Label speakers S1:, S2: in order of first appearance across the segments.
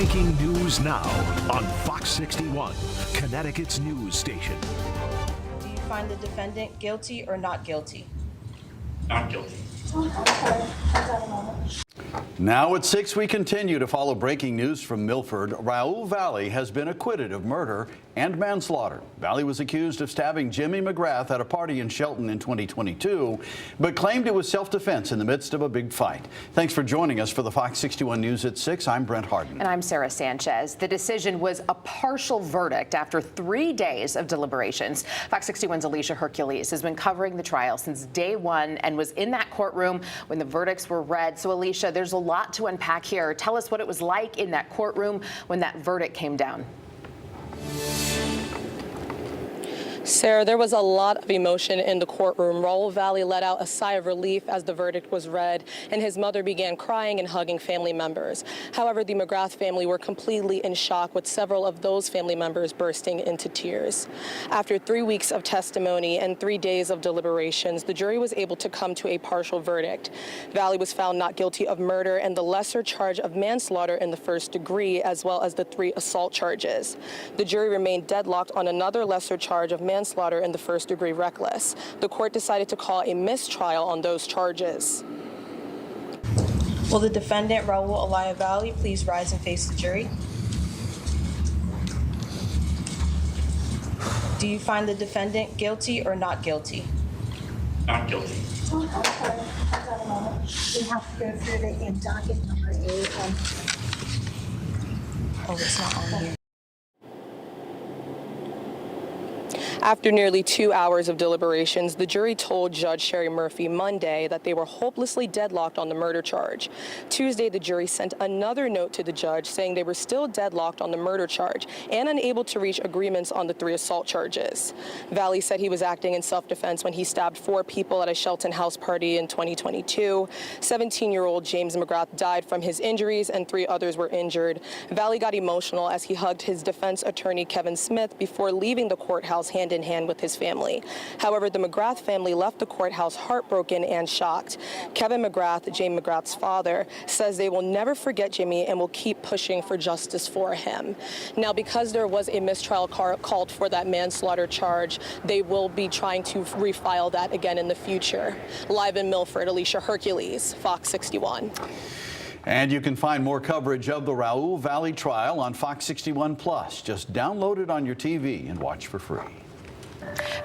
S1: Breaking news now on Fox 61, Connecticut's news station.
S2: Do you find the defendant guilty or not guilty?
S3: Not guilty.
S4: Now at 6, we continue to follow breaking news from Milford. Raul Valley has been acquitted of murder and manslaughter. Valley was accused of stabbing Jimmy McGrath at a party in Shelton in 2022, but claimed it was self-defense in the midst of a big fight. Thanks for joining us for the Fox 61 News at 6. I'm Brent Harden.
S5: And I'm Sarah Sanchez. The decision was a partial verdict after 3 days of deliberations. Fox 61's Alicia Hercules has been covering the trial since day one and was in that courtroom when the verdicts were read. So Alicia, there's a lot to unpack here. Tell us what it was like in that courtroom when that verdict came down.
S6: Sarah, there was a lot of emotion in the courtroom. Raul Valley let out a sigh of relief as the verdict was read, and his mother began crying and hugging family members. However, the McGrath family were completely in shock, with several of those family members bursting into tears. After 3 weeks of testimony and 3 days of deliberations, the jury was able to come to a partial verdict. Valley was found not guilty of murder and the lesser charge of manslaughter in the first degree, as well as the 3 assault charges. The jury remained deadlocked on another lesser charge of manslaughter in the first degree reckless. The court decided to call a mistrial on those charges.
S2: Will the defendant, Raul Valley, please rise and face the jury? Do you find the defendant guilty or not guilty?
S3: Not guilty.
S7: We have to go through the docket number 8.
S2: Oh, it's not on here.
S6: After nearly 2 hours of deliberations, the jury told Judge Sherry Murphy Monday that they were hopelessly deadlocked on the murder charge. Tuesday, the jury sent another note to the judge saying they were still deadlocked on the murder charge and unable to reach agreements on the 3 assault charges. Valley said he was acting in self-defense when he stabbed 4 people at a Shelton house party in 2022. 17-year-old James McGrath died from his injuries and 3 others were injured. Valley got emotional as he hugged his defense attorney Kevin Smith before leaving the courthouse hand in hand with his family. However, the McGrath family left the courthouse heartbroken and shocked. Kevin McGrath, James McGrath's father, says they will never forget Jimmy and will keep pushing for justice for him. Now, because there was a mistrial called for that manslaughter charge, they will be trying to refile that again in the future. Live in Milford, Alicia Hercules, Fox 61.
S4: And you can find more coverage of the Raul Valley trial on Fox 61 Plus. Just download it on your TV and watch for free.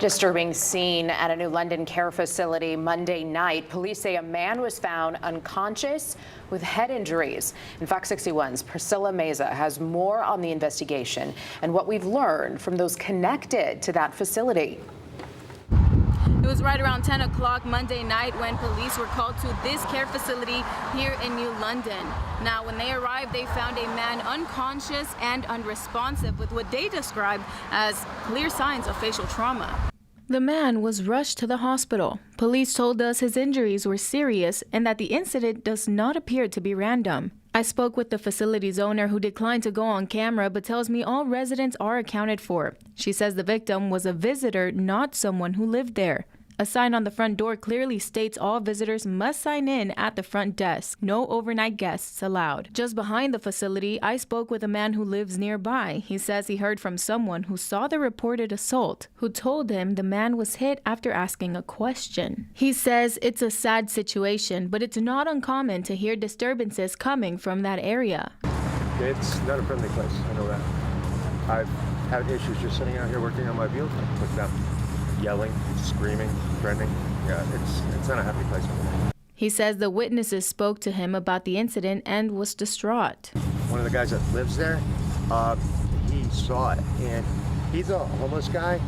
S5: Disturbing scene at a New London care facility Monday night. Police say a man was found unconscious with head injuries. And Fox 61's Priscilla Meza has more on the investigation and what we've learned from those connected to that facility.
S8: It was right around 10 o'clock Monday night when police were called to this care facility here in New London. Now, when they arrived, they found a man unconscious and unresponsive with what they described as clear signs of facial trauma.
S9: The man was rushed to the hospital. Police told us his injuries were serious and that the incident does not appear to be random. I spoke with the facility's owner, who declined to go on camera but tells me all residents are accounted for. She says the victim was a visitor, not someone who lived there. A sign on the front door clearly states all visitors must sign in at the front desk. No overnight guests allowed. Just behind the facility, I spoke with a man who lives nearby. He says he heard from someone who saw the reported assault, who told him the man was hit after asking a question. He says it's a sad situation, but it's not uncommon to hear disturbances coming from that area.
S10: It's not a friendly place, I know that. I've had issues just sitting out here working on my vehicle with them. Yelling, screaming, threatening. Yeah, it's not a happy place for me.
S9: He says the witnesses spoke to him about the incident and was distraught.
S10: One of the guys that lives there, he saw it, and he's a homeless guy,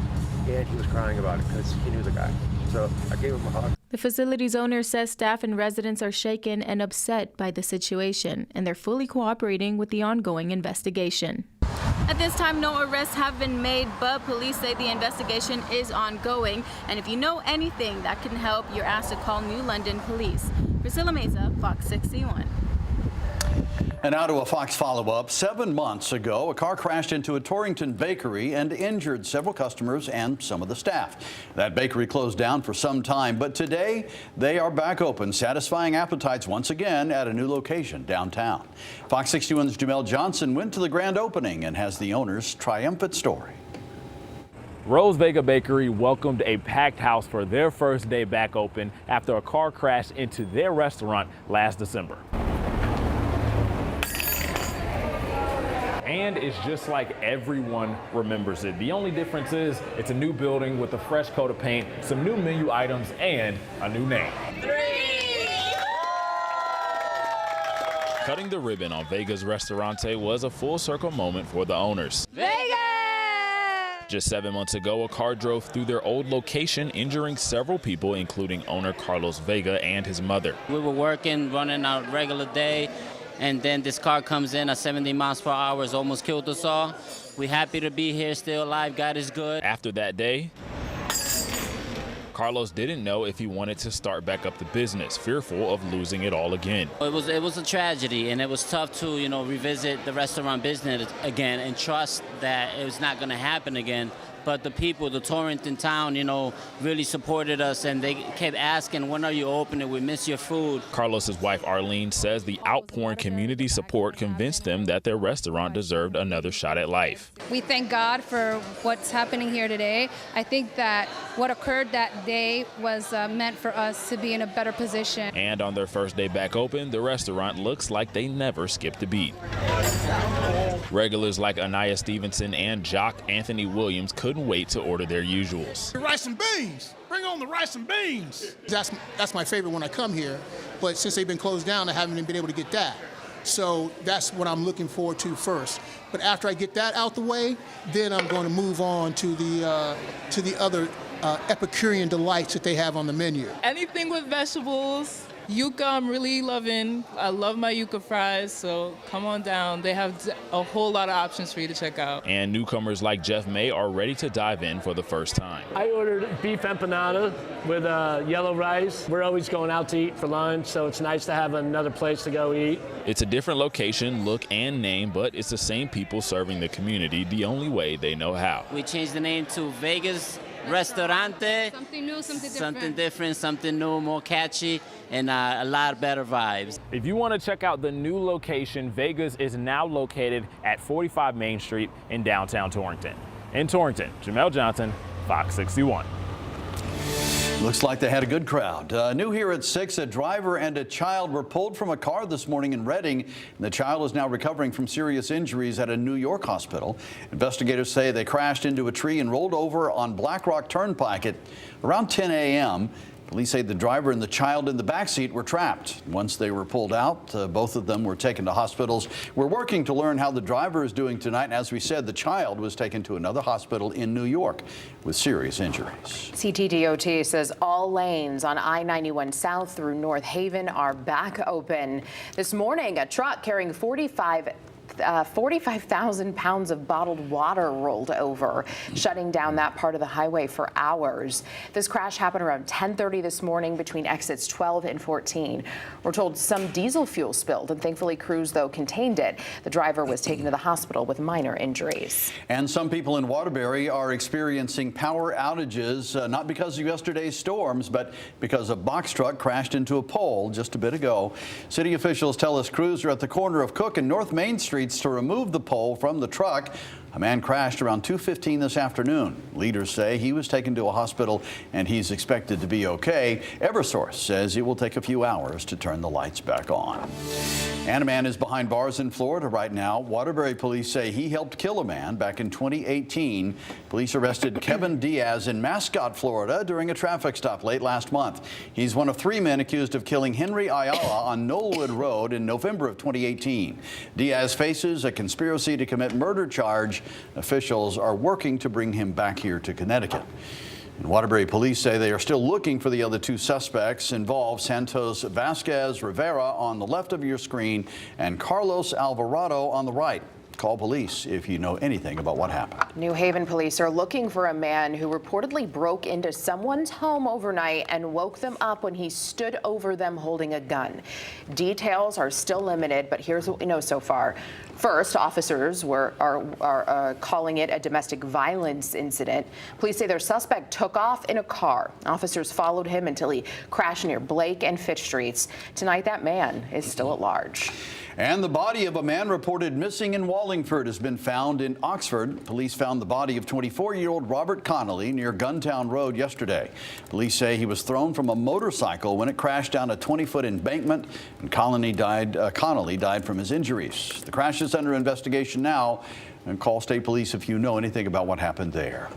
S10: and he was crying about it because he knew the guy. So I gave him a hug.
S9: The facility's owner says staff and residents are shaken and upset by the situation, and they're fully cooperating with the ongoing investigation.
S8: At this time, no arrests have been made, but police say the investigation is ongoing. And if you know anything that can help, you're asked to call New London Police. Priscilla Meza, Fox 61.
S4: And now to a Fox follow-up. 7 months ago, a car crashed into a Torrington bakery and injured several customers and some of the staff. That bakery closed down for some time, but today they are back open, satisfying appetites once again at a new location downtown. Fox 61's Jamel Johnson went to the grand opening and has the owner's triumphant story.
S11: Rose Vega Bakery welcomed a packed house for their first day back open after a car crashed into their restaurant last December. And it's just like everyone remembers it. The only difference is it's a new building with a fresh coat of paint, some new menu items, and a new name. Cutting the ribbon on Vega's Restaurante was a full circle moment for the owners.
S8: Vega!
S11: Just 7 months ago, a car drove through their old location, injuring several people, including owner Carlos Vega and his mother.
S12: We were working, running our regular day, and then this car comes in at 70 miles per hour, it's almost killed us all. We're happy to be here, still alive, God is good.
S11: After that day, Carlos didn't know if he wanted to start back up the business, fearful of losing it all again.
S12: It was a tragedy, and it was tough to, revisit the restaurant business again and trust that it was not going to happen again. But the people, the Torrington town, really supported us, and they kept asking, when are you opening? We miss your food.
S11: Carlos's wife, Arlene, says the outpouring community support convinced them that their restaurant deserved another shot at life.
S8: We thank God for what's happening here today. I think that what occurred that day was meant for us to be in a better position.
S11: And on their first day back open, the restaurant looks like they never skipped a beat. Regulars like Anaya Stevenson and Jock Anthony Williams couldn't wait to order their usuals.
S13: Rice and beans. Bring on the rice and beans. That's my favorite when I come here, but since they've been closed down, I haven't been able to get that. So that's what I'm looking forward to first. But after I get that out the way, then I'm going to move on to the other Epicurean delights that they have on the menu.
S6: Anything with vegetables. Yuca, I'm really loving. I love my yuca fries, so come on down. They have a whole lot of options for you to check out.
S11: And newcomers like Jeff May are ready to dive in for the first time.
S14: I ordered beef empanada with yellow rice. We're always going out to eat for lunch, so it's nice to have another place to go eat.
S11: It's a different location, look, and name, but it's the same people serving the community the only way they know how.
S12: We changed the name to Vega's Restaurante.
S8: Something new,
S12: something different, something new, more catchy, and a lot better vibes.
S11: If you want to check out the new location, Vega's is now located at 45 Main Street in downtown Torrington. In Torrington, Jamel Johnson, Fox 61.
S4: Looks like they had a good crowd. New here at 6, a driver and a child were pulled from a car this morning in Reading. The child is now recovering from serious injuries at a New York hospital. Investigators say they crashed into a tree and rolled over on Black Rock Turnpike at around 10 a.m. Police say the driver and the child in the backseat were trapped. Once they were pulled out, both of them were taken to hospitals. We're working to learn how the driver is doing tonight. And as we said, the child was taken to another hospital in New York with serious injuries.
S5: CTDOT says all lanes on I-91 south through North Haven are back open. This morning, a truck carrying 45,000 pounds of bottled water rolled over, shutting down that part of the highway for hours. This crash happened around 10:30 this morning between exits 12 and 14. We're told some diesel fuel spilled, and thankfully crews, though, contained it. The driver was taken to the hospital with minor injuries.
S4: And some people in Waterbury are experiencing power outages, not because of yesterday's storms, but because a box truck crashed into a pole just a bit ago. City officials tell us crews are at the corner of Cook and North Main Street to remove the pole from the truck. A man crashed around 2:15 this afternoon. Leaders say he was taken to a hospital and he's expected to be okay. Eversource says it will take a few hours to turn the lights back on. And a man is behind bars in Florida right now. Waterbury police say he helped kill a man back in 2018. Police arrested Kevin Diaz in Mascot, Florida during a traffic stop late last month. He's one of 3 men accused of killing Henry Ayala on Knollwood Road in November of 2018. Diaz faces a conspiracy to commit murder charge. Officials are working to bring him back here to Connecticut. And Waterbury police say they are still looking for the other 2 suspects involved, Santos Vasquez Rivera on the left of your screen and Carlos Alvarado on the right. Call police if you know anything about what happened.
S5: New Haven police are looking for a man who reportedly broke into someone's home overnight and woke them up when he stood over them holding a gun. Details are still limited, but here's what we know so far. First, officers are calling it a domestic violence incident. Police say their suspect took off in a car. Officers followed him until he crashed near Blake and Fitch Streets. Tonight, that man is still at large.
S4: And the body of a man reported missing in Wallingford has been found in Oxford. Police found the body of 24-year-old Robert Connolly near Guntown Road yesterday. Police say he was thrown from a motorcycle when it crashed down a 20-foot embankment, and Connolly died from his injuries. The crash is under investigation now, and call state police if you know anything about what happened there.